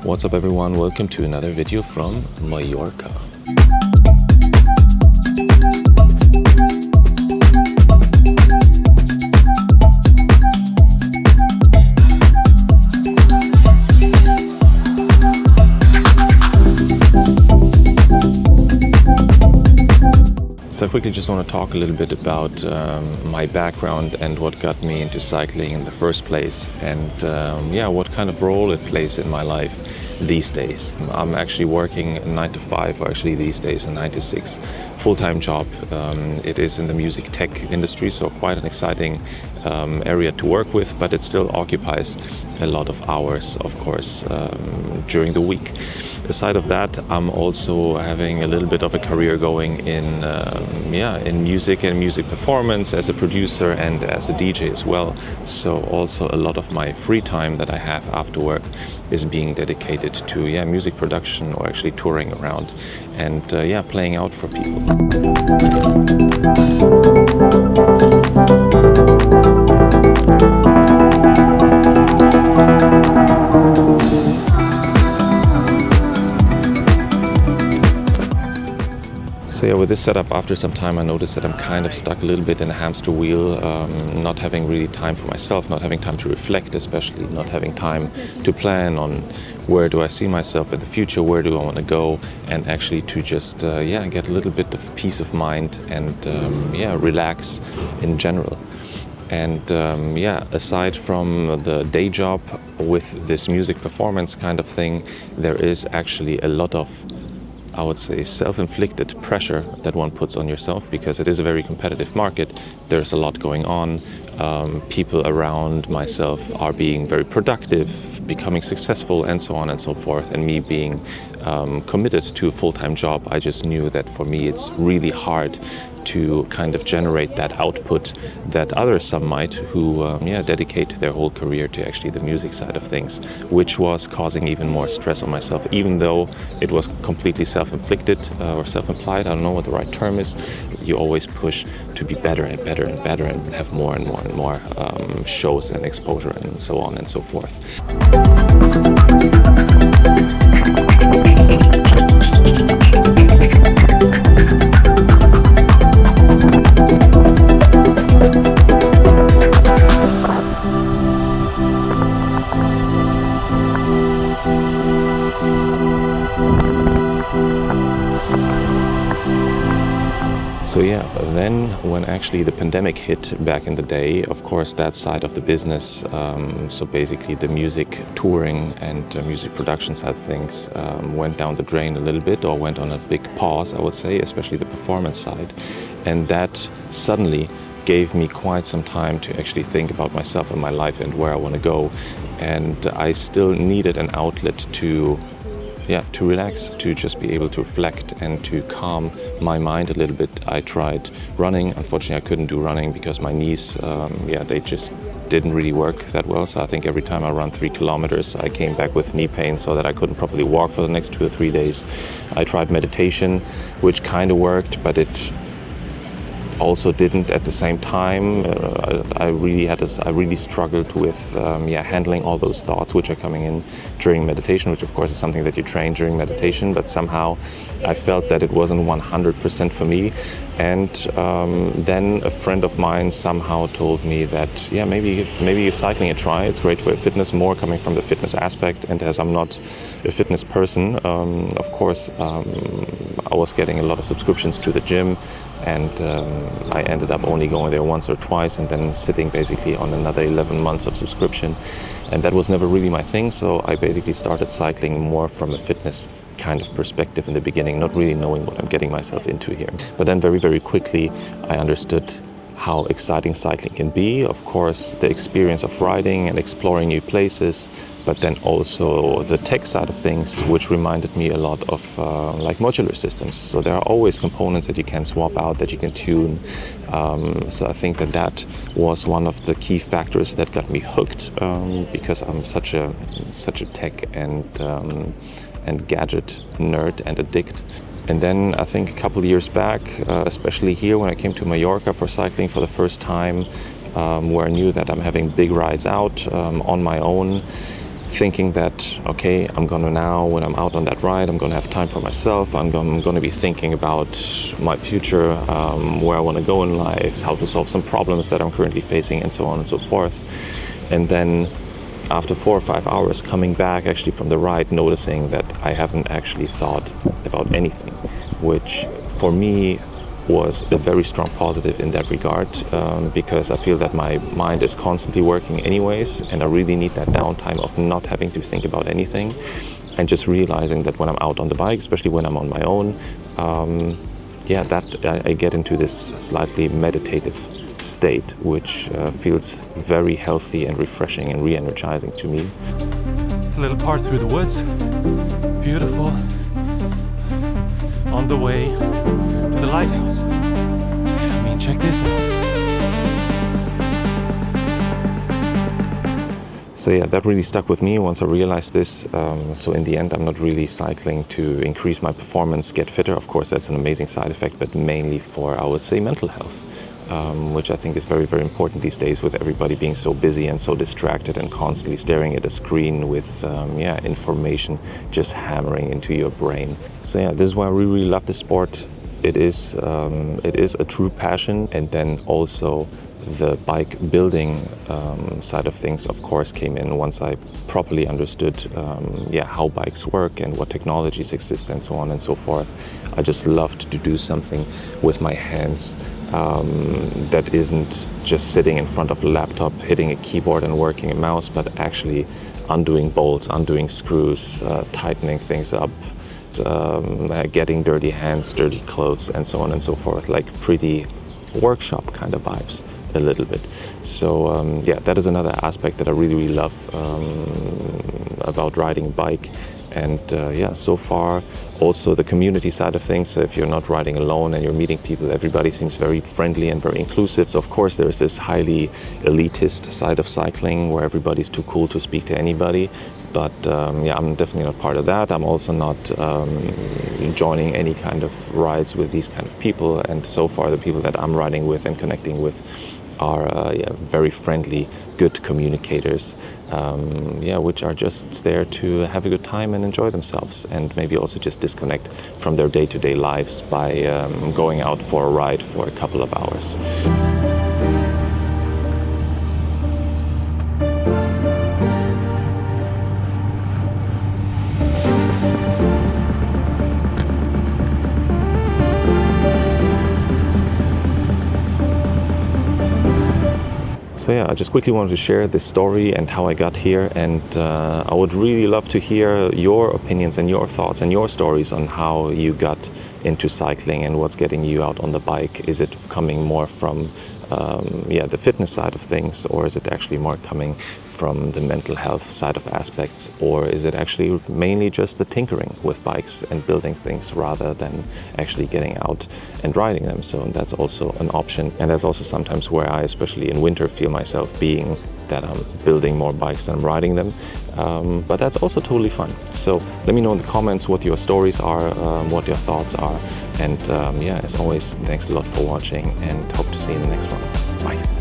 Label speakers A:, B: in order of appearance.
A: What's up everyone, welcome to another video from Mallorca. So I quickly just want to talk a little bit about my background and what got me into cycling in the first place, and what kind of role it plays in my life these days. I'm actually working 9 to 5, or actually these days a 9 to 6 full-time job. It is in the music tech industry, so quite an exciting area to work with, but it still occupies a lot of hours, of course, during the week. Aside of that, I'm also having a little bit of a career going in music and music performance as a producer and as a DJ as well. So also a lot of my free time that I have after work is being dedicated to music production, or actually touring around and playing out for people. So with this setup, after some time I noticed that I'm kind of stuck a little bit in a hamster wheel, not having really time for myself, not having time to reflect, especially not having time to plan on where do I see myself in the future, where do I want to go, and actually to just get a little bit of peace of mind and relax in general. And aside from the day job with this music performance kind of thing, there is actually a lot of, I would say, self-inflicted pressure that one puts on yourself, because it is a very competitive market. There's a lot going on. People around myself are being very productive, becoming successful, and so on and so forth. And me being committed to a full-time job, I just knew that for me it's really hard to kind of generate that output that others, some might, who dedicate their whole career to actually the music side of things, which was causing even more stress on myself, even though it was completely self-inflicted or self-implied. I don't know what the right term is. You always push to be better and better and better and have more and more and more shows and exposure and so on and so forth. So then when actually the pandemic hit back in the day, of course that side of the business, so basically the music touring and music production side of things, went down the drain a little bit, or went on a big pause, I would say, especially the performance side. And that suddenly gave me quite some time to actually think about myself and my life and where I want to go. And I still needed an outlet to relax, to just be able to reflect and to calm my mind a little bit. I tried running. Unfortunately, I couldn't do running because my knees, they just didn't really work that well. So I think every time I run 3 kilometers, I came back with knee pain, so that I couldn't properly walk for the next 2 or 3 days. I tried meditation, which kind of worked, but it also didn't at the same time. I really struggled with handling all those thoughts which are coming in during meditation, which of course is something that you train during meditation, but somehow I felt that it wasn't 100% for me. And then a friend of mine somehow told me that maybe give cycling a try. It's great for your fitness, more coming from the fitness aspect. And as I'm not a fitness person, of course I was getting a lot of subscriptions to the gym, and I ended up only going there once or twice, and then sitting basically on another 11 months of subscription. And that was never really my thing, so I basically started cycling more from a fitness kind of perspective in the beginning, not really knowing what I'm getting myself into here. But then very, very quickly I understood how exciting cycling can be. Of course, the experience of riding and exploring new places, but then also the tech side of things, which reminded me a lot of like modular systems. So there are always components that you can swap out, that you can tune. So I think that was one of the key factors that got me hooked, because I'm such a tech and gadget nerd and addict. And then I think a couple of years back, especially here when I came to Mallorca for cycling for the first time, where I knew that I'm having big rides out on my own, thinking that, okay, I'm gonna now, when I'm out on that ride, I'm gonna have time for myself. I'm gonna be thinking about my future, where I wanna go in life, how to solve some problems that I'm currently facing, and so on and so forth. And then after 4 or 5 hours coming back actually from the ride, noticing that I haven't actually thought about anything, which for me was a very strong positive in that regard, because I feel that my mind is constantly working anyways, and I really need that downtime of not having to think about anything, and just realizing that when I'm out on the bike, especially when I'm on my own, I get into this slightly meditative state, which feels very healthy and refreshing and re-energizing to me.
B: A little part through the woods, beautiful, on the way to the lighthouse. I mean, check this out.
A: So yeah, that really stuck with me once I realized this. So in the end, I'm not really cycling to increase my performance, get fitter. Of course, that's an amazing side effect, but mainly for, I would say, mental health, which I think is very, very important these days, with everybody being so busy and so distracted and constantly staring at a screen with information just hammering into your brain. So yeah, this is why I really, really love the sport. It is a true passion. And then also the bike building side of things, of course, came in once I properly understood how bikes work and what technologies exist and so on and so forth. I just loved to do something with my hands that isn't just sitting in front of a laptop, hitting a keyboard and working a mouse, but actually undoing bolts, undoing screws, tightening things up, getting dirty hands, dirty clothes, and so on and so forth, like pretty workshop kind of vibes a little bit. So that is another aspect that I really, really love about riding a bike. And so far also the community side of things. So if you're not riding alone and you're meeting people, everybody seems very friendly and very inclusive. So of course there's this highly elitist side of cycling where everybody's too cool to speak to anybody. But I'm definitely not part of that. I'm also not joining any kind of rides with these kind of people. And so far the people that I'm riding with and connecting with are very friendly, good communicators, which are just there to have a good time and enjoy themselves, and maybe also just disconnect from their day-to-day lives by going out for a ride for a couple of hours. So yeah, I just quickly wanted to share this story and how I got here, and I would really love to hear your opinions and your thoughts and your stories on how you got into cycling and what's getting you out on the bike. Is it coming more from the fitness side of things, or is it actually more coming from the mental health side of aspects, or is it actually mainly just the tinkering with bikes and building things rather than actually getting out and riding them? So that's also an option, and that's also sometimes where I, especially in winter, feel myself being, that I'm building more bikes than I'm riding them, but that's also totally fun. So let me know in the comments what your stories are, what your thoughts are, and as always, thanks a lot for watching, and hope to see you in the next one. Bye.